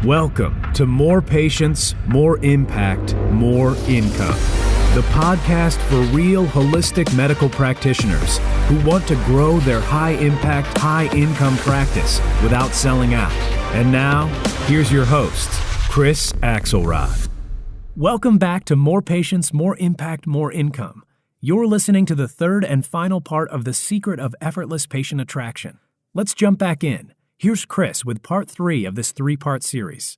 Welcome to More Patients, More Impact, More Income, the podcast for real holistic medical practitioners who want to grow their high-impact, high-income practice without selling out. And now, here's your host, Chris Axelrad. Welcome back to More Patients, More Impact, More Income. You're listening to the third and final part of The Secret of Effortless Patient Attraction. Let's jump back in. Here's Chris with part 3 of this 3-part series.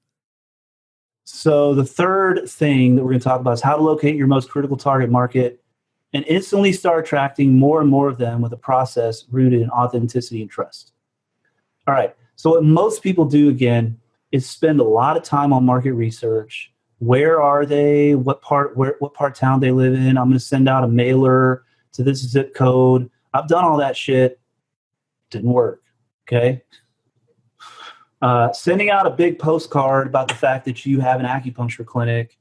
So the third thing that we're going to talk about is how to locate your most critical target market and instantly start attracting more and more of them with a process rooted in authenticity and trust. All right. So what most people do, again, is spend a lot of time on market research. Where are they? What part of town they live in? I'm going to send out a mailer to this zip code. I've done all that shit. Didn't work. Okay. Sending out a big postcard about the fact that you have an acupuncture clinic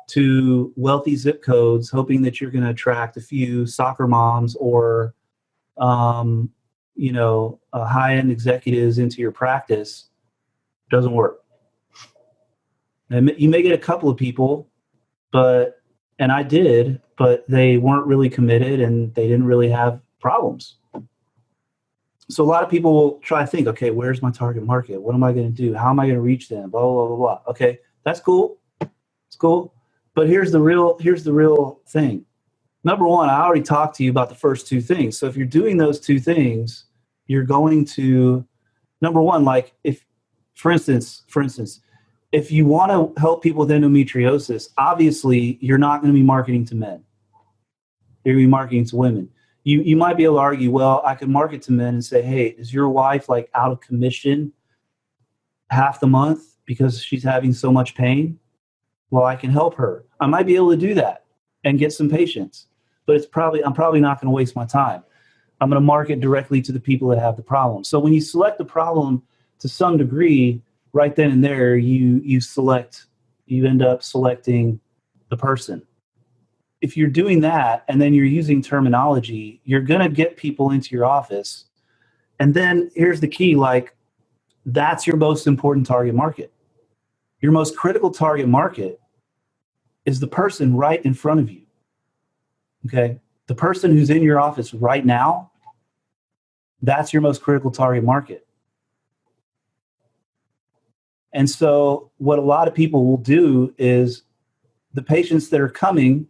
to wealthy zip codes, hoping that you're going to attract a few soccer moms or, high-end executives into your practice, doesn't work. And you may get a couple of people, and I did, but they weren't really committed and they didn't really have problems. So a lot of people will try to think, okay, where's my target market? What am I going to do? How am I going to reach them? Blah, blah, blah, blah. Okay, that's cool. It's cool. But here's the real thing. Number one, I already talked to you about the first two things. So if you're doing those two things, you're going to, number one, like if, for instance, if you want to help people with endometriosis, obviously you're not going to be marketing to men. You're going to be marketing to women. You might be able to argue, well, I could market to men and say, hey, is your wife like out of commission half the month because she's having so much pain? Well, I can help her. I might be able to do that and get some patients, but I'm probably not going to waste my time. I'm going to market directly to the people that have the problem. So when you select the problem to some degree, right then and there, you end up selecting the person. If you're doing that and then you're using terminology, you're going to get people into your office. And then here's the key, like that's your most important target market. Your most critical target market is the person right in front of you. Okay? The person who's in your office right now, that's your most critical target market. And so what a lot of people will do is the patients that are coming,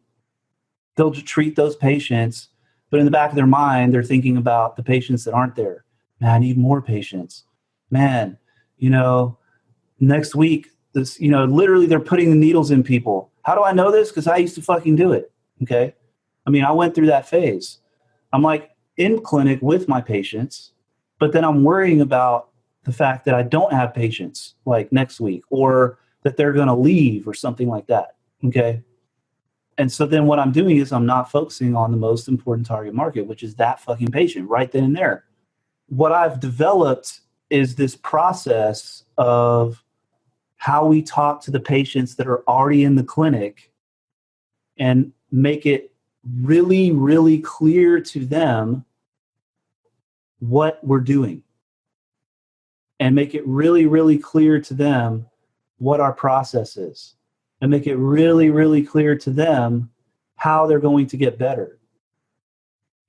they'll treat those patients, but in the back of their mind, they're thinking about the patients that aren't there. Man, I need more patients. Man, next week, literally they're putting the needles in people. How do I know this? Because I used to fucking do it. Okay. I mean, I went through that phase. I'm like in clinic with my patients, but then I'm worrying about the fact that I don't have patients like next week or that they're going to leave or something like that. Okay. And so then what I'm doing is I'm not focusing on the most important target market, which is that fucking patient right then and there. What I've developed is this process of how we talk to the patients that are already in the clinic and make it really, really clear to them what we're doing and make it really, really clear to them what our process is. And make it really, really clear to them how they're going to get better.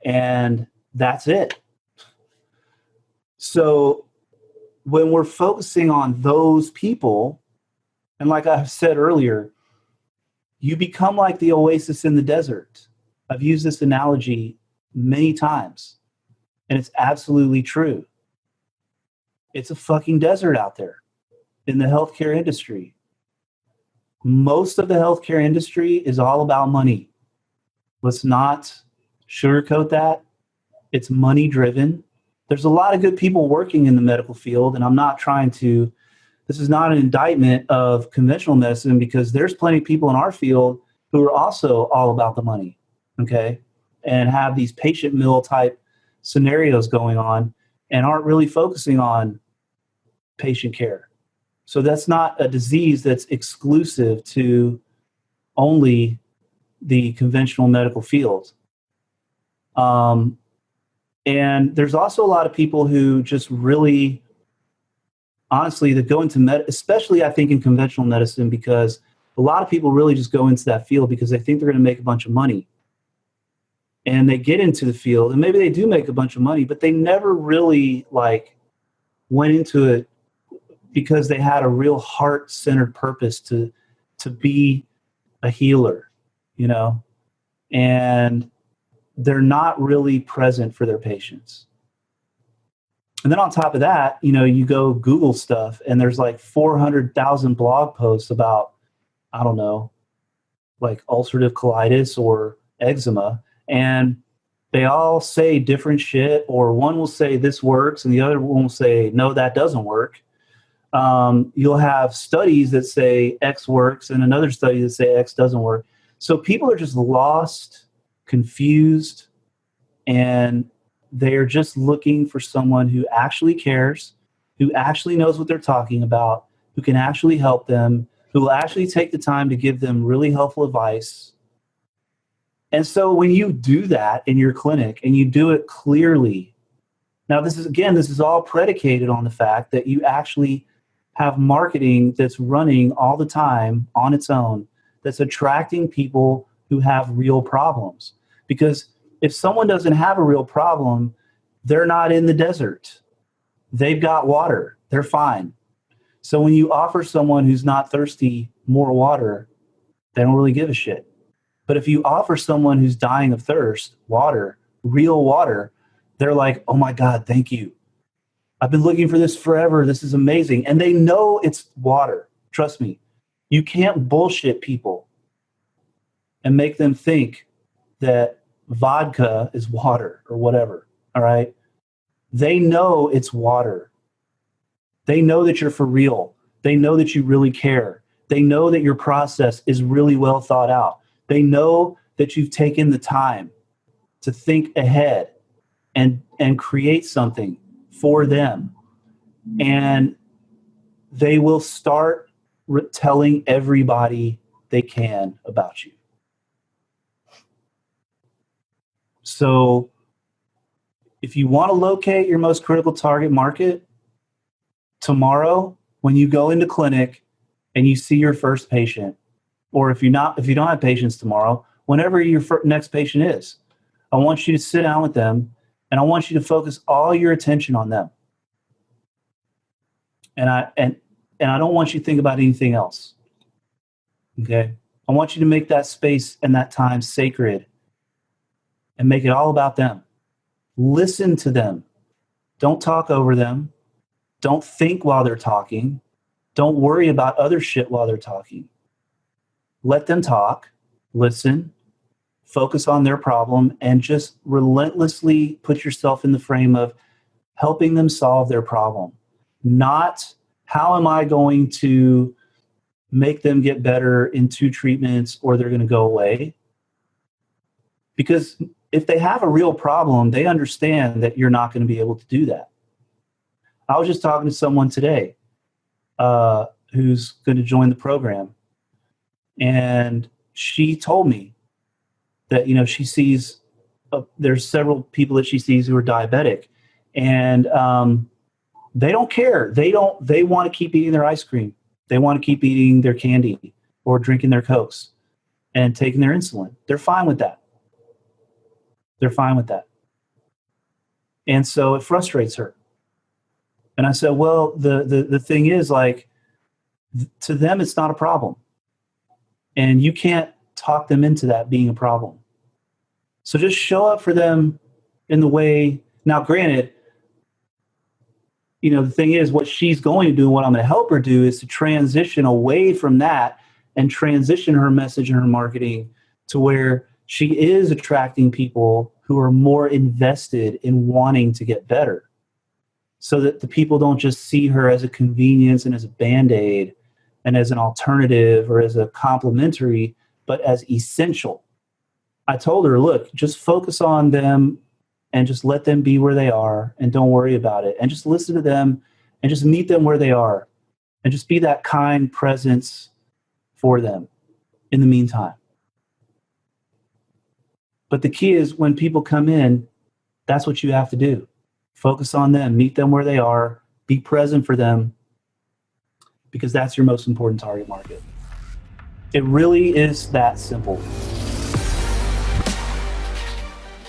And that's it. So when we're focusing on those people, and like I said earlier, you become like the oasis in the desert. I've used this analogy many times, and it's absolutely true. It's a fucking desert out there in the healthcare industry. Most of the healthcare industry is all about money. Let's not sugarcoat that. It's money driven. There's a lot of good people working in the medical field, and this is not an indictment of conventional medicine because there's plenty of people in our field who are also all about the money, okay, and have these patient mill type scenarios going on and aren't really focusing on patient care. So that's not a disease that's exclusive to only the conventional medical field. And there's also a lot of people who just really honestly, that go into especially I think in conventional medicine, because a lot of people really just go into that field because they think they're going to make a bunch of money. And they get into the field and maybe they do make a bunch of money, but they never really like went into it because they had a real heart-centered purpose to be a healer, you know, and they're not really present for their patients. And then on top of that, you know, you go Google stuff and there's like 400,000 blog posts about, I don't know, like ulcerative colitis or eczema. And they all say different shit, or one will say this works and the other one will say, no, that doesn't work. You'll have studies that say X works and another study that say X doesn't work. So people are just lost, confused, and they're just looking for someone who actually cares, who actually knows what they're talking about, who can actually help them, who will actually take the time to give them really helpful advice. And so when you do that in your clinic and you do it clearly, now this is all predicated on the fact that you actually have marketing that's running all the time on its own, that's attracting people who have real problems. Because if someone doesn't have a real problem, they're not in the desert. They've got water. They're fine. So when you offer someone who's not thirsty more water, they don't really give a shit. But if you offer someone who's dying of thirst water, real water, they're like, oh my God, thank you. I've been looking for this forever. This is amazing. And they know it's water. Trust me. You can't bullshit people and make them think that vodka is water or whatever. All right. They know it's water. They know that you're for real. They know that you really care. They know that your process is really well thought out. They know that you've taken the time to think ahead and create something for them. And they will start telling everybody they can about you. So if you want to locate your most critical target market, tomorrow when you go into clinic and you see your first patient, or if you don't have patients tomorrow, whenever your next patient is, I want you to sit down with them and I want you to focus all your attention on them. And I don't want you to think about anything else. Okay? I want you to make that space and that time sacred and make it all about them. Listen to them. Don't talk over them. Don't think while they're talking. Don't worry about other shit while they're talking. Let them talk, listen, focus on their problem, and just relentlessly put yourself in the frame of helping them solve their problem. Not how am I going to make them get better in 2 treatments or they're going to go away. Because if they have a real problem, they understand that you're not going to be able to do that. I was just talking to someone today who's going to join the program. And she told me that, you know, she sees, there's several people that she sees who are diabetic. And they don't care. They want to keep eating their ice cream. They want to keep eating their candy or drinking their Cokes and taking their insulin. They're fine with that. They're fine with that. And so it frustrates her. And I said, well, the thing is, like, to them, it's not a problem. And you can't talk them into that being a problem. So just show up for them in the way. Now, granted, you know, the thing is, what she's going to do, what I'm going to help her do, is to transition away from that and transition her message and her marketing to where she is attracting people who are more invested in wanting to get better, so that the people don't just see her as a convenience and as a Band-Aid and as an alternative or as a complementary, but as essential. I told her, look, just focus on them and just let them be where they are and don't worry about it. And just listen to them and just meet them where they are and just be that kind presence for them in the meantime. But the key is when people come in, that's what you have to do. Focus on them, meet them where they are, be present for them, because that's your most important target market. It really is that simple.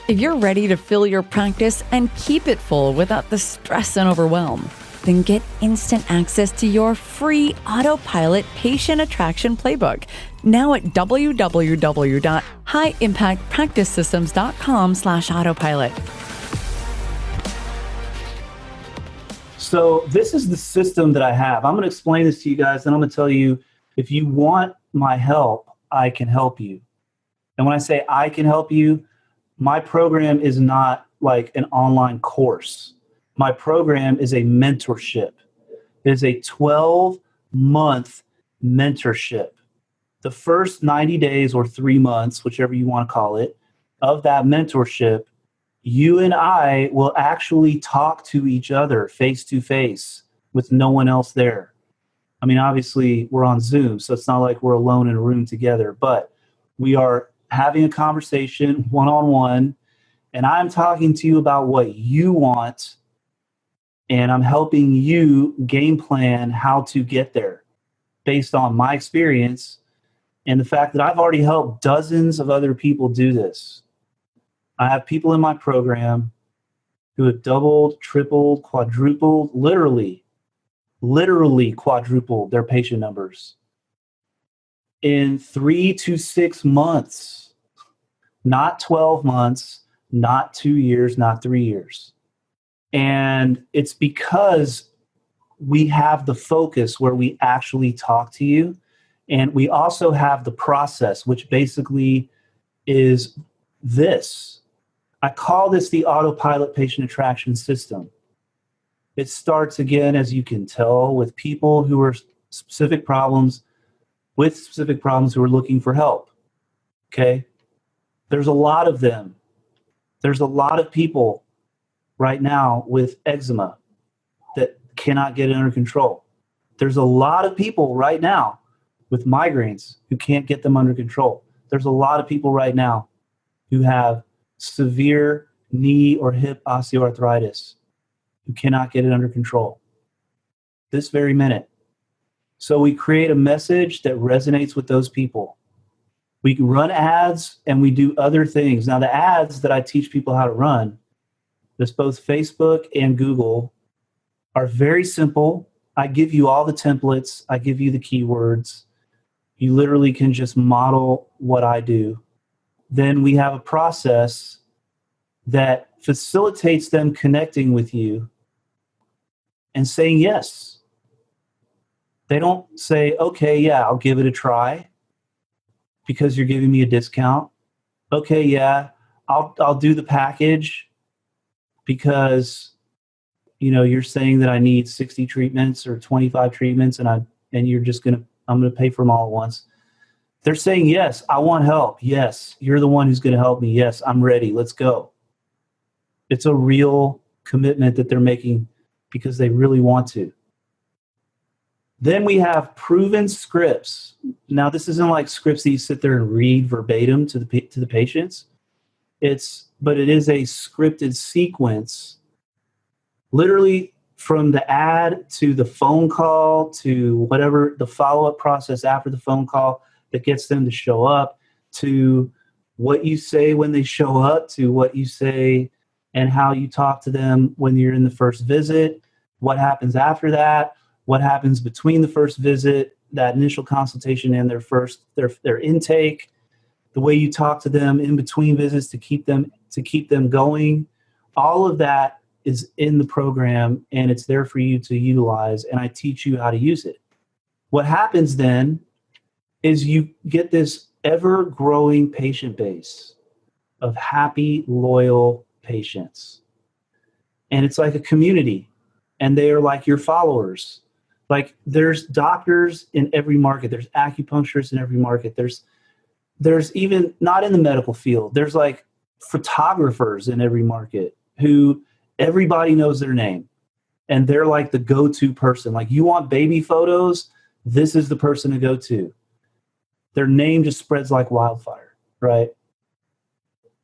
If you're ready to fill your practice and keep it full without the stress and overwhelm, then get instant access to your free Autopilot Patient Attraction Playbook now at www.highimpactpracticesystems.com/autopilot. So this is the system that I have. I'm going to explain this to you guys, and I'm going to tell you, if you want my help, I can help you. And when I say I can help you, my program is not like an online course. My program is a mentorship. It is a 12-month mentorship. The first 90 days or 3 months, whichever you want to call it, of that mentorship, you and I will actually talk to each other face to face with no one else there. I mean, obviously, we're on Zoom, so it's not like we're alone in a room together, but we are having a conversation one-on-one, and I'm talking to you about what you want, and I'm helping you game plan how to get there based on my experience and the fact that I've already helped dozens of other people do this. I have people in my program who have doubled, tripled, quadrupled, literally quadrupled their patient numbers in 3 to 6 months, not 12 months, not 2 years, not 3 years. And it's because we have the focus where we actually talk to you. And we also have the process, which basically is this. I call this the Autopilot Patient Attraction System. It starts, again, as you can tell, with people who are specific problems who are looking for help. Okay? There's a lot of them. There's a lot of people right now with eczema that cannot get it under control. There's a lot of people right now with migraines who can't get them under control. There's a lot of people right now who have severe knee or hip osteoarthritis who cannot get it under control this very minute. So we create a message that resonates with those people. We run ads and we do other things. Now, the ads that I teach people how to run, there's both Facebook and Google, are very simple. I give you all the templates. I give you the keywords. You literally can just model what I do. Then we have a process that facilitates them connecting with you and saying yes. They don't say, okay, yeah, I'll give it a try because you're giving me a discount. Okay, yeah, I'll do the package because you're saying that I need 60 treatments or 25 treatments and I'm gonna pay for them all at once. They're saying, yes, I want help. Yes, you're the one who's going to help me. Yes, I'm ready. Let's go. It's a real commitment that they're making because they really want to. Then we have proven scripts. Now, this isn't like scripts that you sit there and read verbatim to the patients. But it is a scripted sequence, literally from the ad to the phone call to whatever the follow-up process after the phone call that gets them to show up, to what you say when they show up, to what you say and how you talk to them when you're in the first visit, what happens after that, what happens between the first visit, that initial consultation and their intake, the way you talk to them in between visits to keep them going. All of that is in the program and it's there for you to utilize, and I teach you how to use it. What happens then is you get this ever-growing patient base of happy, loyal patients. And it's like a community, and they are like your followers. Like there's doctors in every market. There's acupuncturists in every market. There's even, not in the medical field, there's like photographers in every market who everybody knows their name. And they're like the go-to person. Like, you want baby photos? This is the person to go to. Their name just spreads like wildfire, right?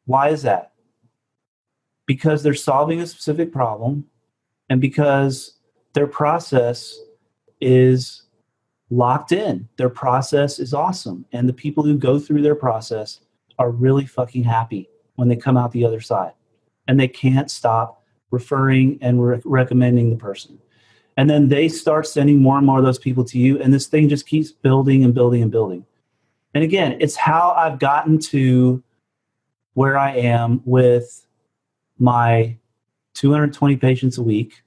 Why is that? Because they're solving a specific problem and because their process is locked in. Their process is awesome. And the people who go through their process are really fucking happy when they come out the other side. And they can't stop referring and recommending the person. And then they start sending more and more of those people to you. And this thing just keeps building and building and building. And again, it's how I've gotten to where I am with my 220 patients a week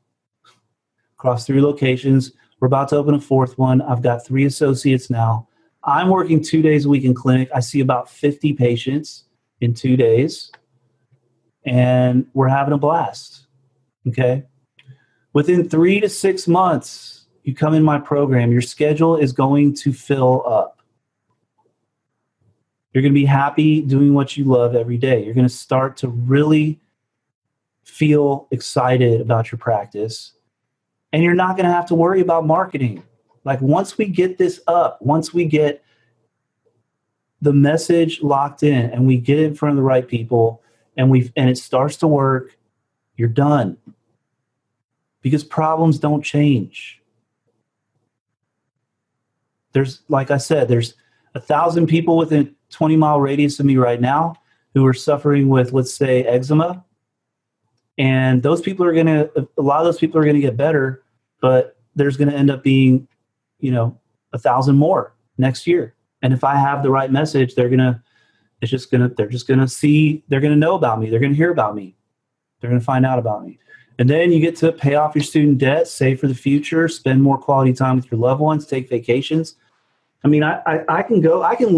across 3 locations. We're about to open a 4th one. I've got 3 associates now. I'm working 2 days a week in clinic. I see about 50 patients in 2 days. And we're having a blast. Okay? Within 3 to 6 months, you come in my program, your schedule is going to fill up. You're going to be happy doing what you love every day. You're going to start to really feel excited about your practice. And you're not going to have to worry about marketing. Like once we get this up, once we get the message locked in and we get it in front of the right people and it starts to work, you're done. Because problems don't change. There's, like I said, there's 1,000 people within a 20-mile radius of me right now who are suffering with, let's say, eczema. And those people a lot of those people are going to get better, but there's going to end up being, 1,000 more next year. And if I have the right message, they're going to know about me. They're going to hear about me. They're going to find out about me. And then you get to pay off your student debt, save for the future, spend more quality time with your loved ones, take vacations. I mean, I can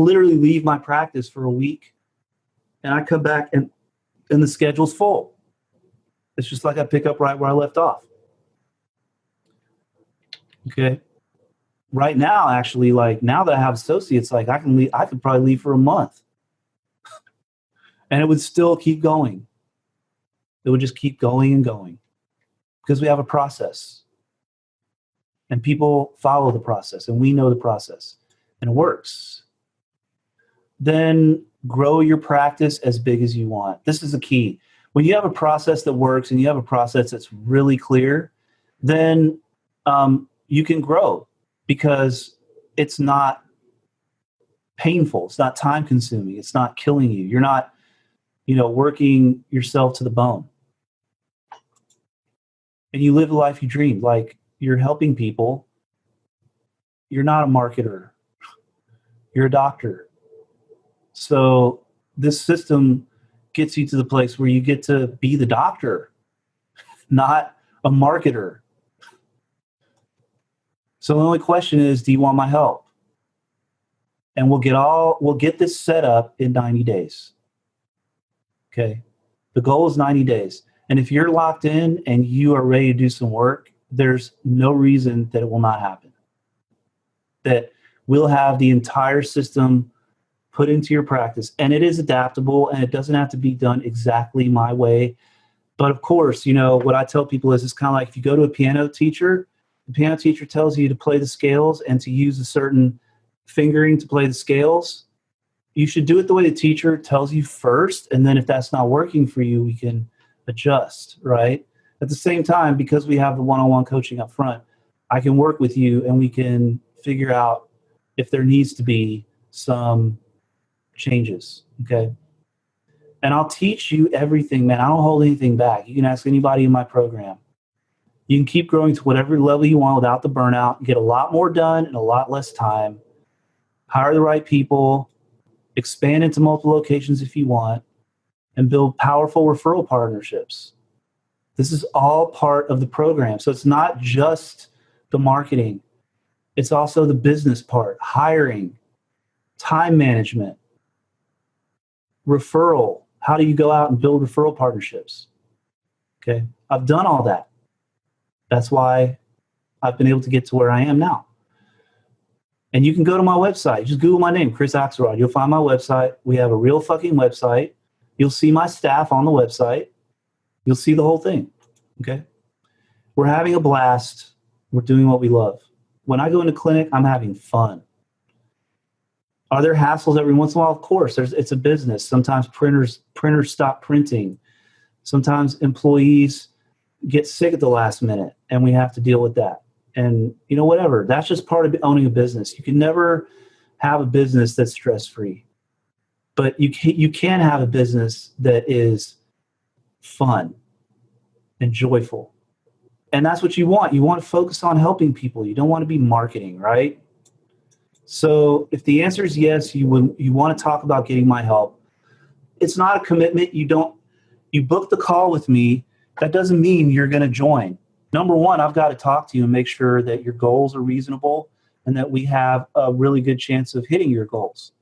literally leave my practice for a week and I come back and the schedule's full. It's just like I pick up right where I left off. Okay. Right now, actually, like now that I have associates, like I could probably leave for a month and it would still keep going. It would just keep going and going because we have a process and people follow the process and we know the process and it works. Then grow your practice as big as you want. This is the key. When you have a process that works and you have a process that's really clear, then you can grow because it's not painful. It's not time consuming. It's not killing you. You're not, working yourself to the bone. And you live the life you dream. Like you're helping people. You're not a marketer. You're a doctor. So this system gets you to the place where you get to be the doctor, not a marketer. So the only question is, do you want my help? And we'll get this set up in 90 days. Okay. The goal is 90 days. And if you're locked in and you are ready to do some work, there's no reason that it will not happen. That we'll have the entire system put into your practice. And it is adaptable and it doesn't have to be done exactly my way. But of course, what I tell people is it's kind of like if you go to a piano teacher, the piano teacher tells you to play the scales and to use a certain fingering to play the scales. You should do it the way the teacher tells you first. And then if that's not working for you, we can adjust, right? At the same time, because we have the one-on-one coaching up front, I can work with you and we can figure out if there needs to be some changes, okay? And I'll teach you everything, man. I don't hold anything back. You can ask anybody in my program. You can keep growing to whatever level you want without the burnout, get a lot more done in a lot less time, hire the right people, expand into multiple locations if you want, and build powerful referral partnerships. This is all part of the program. So it's not just the marketing. It's also the business part, hiring, time management, referral. How do you go out and build referral partnerships? Okay. I've done all that. That's why I've been able to get to where I am now. And you can go to my website. Just Google my name, Chris Axelrad. You'll find my website. We have a real fucking website. You'll see my staff on the website. You'll see the whole thing. Okay. We're having a blast. We're doing what we love. When I go into clinic, I'm having fun. Are there hassles every once in a while? Of course. It's a business. Sometimes printers stop printing. Sometimes employees get sick at the last minute, and we have to deal with that. and whatever. That's just part of owning a business. You can never have a business that's stress-free, but you can have a business that is fun and joyful. And that's what you want. You want to focus on helping people. You don't want to be marketing, right? So if the answer is yes, you want to talk about getting my help. It's not a commitment. You book the call with me. That doesn't mean you're going to join. Number one, I've got to talk to you and make sure that your goals are reasonable and that we have a really good chance of hitting your goals.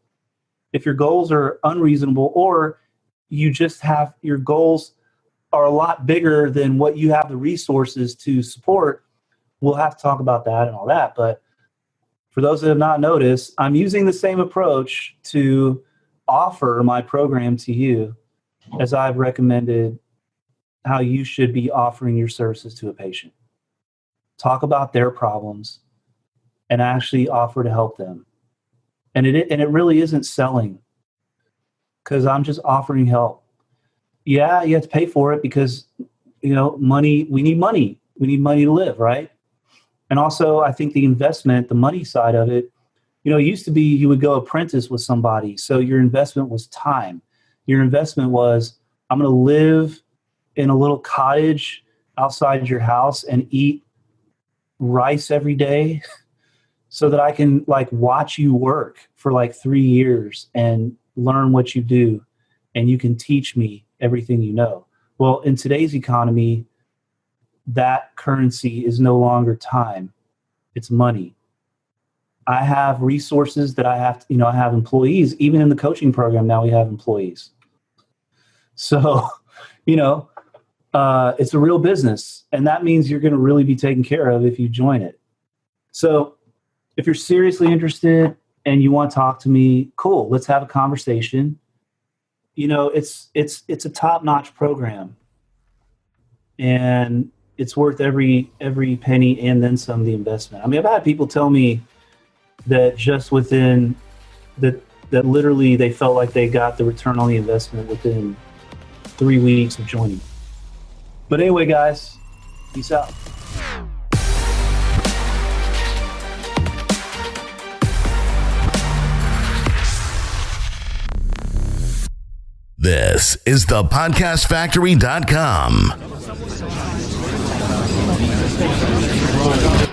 If your goals are unreasonable, or you just have your goals are a lot bigger than what you have the resources to support, we'll have to talk about that and all that. But for those that have not noticed, I'm using the same approach to offer my program to you as I've recommended how you should be offering your services to a patient. Talk about their problems and actually offer to help them. And it really isn't selling, because I'm just offering help. Yeah, you have to pay for it because, money, we need money. We need money to live, right? And also, I think the investment, the money side of it, it used to be you would go apprentice with somebody. So your investment was time. Your investment was, I'm going to live in a little cottage outside your house and eat rice every day so that I can watch you work for 3 years and learn what you do, and you can teach me everything you know. Well, in today's economy, that currency is no longer time. It's money. I have resources that I have to, I have employees. Even in the coaching program now, we have employees. So, it's a real business, and that means you're going to really be taken care of if you join it. So if you're seriously interested and you want to talk to me, cool, let's have a conversation. It's a top-notch program, and it's worth every penny and then some, the investment. I mean, I've had people tell me that just within that literally they felt like they got the return on the investment within 3 weeks of joining. But anyway, guys, peace out. This is thepodcastfactory.com.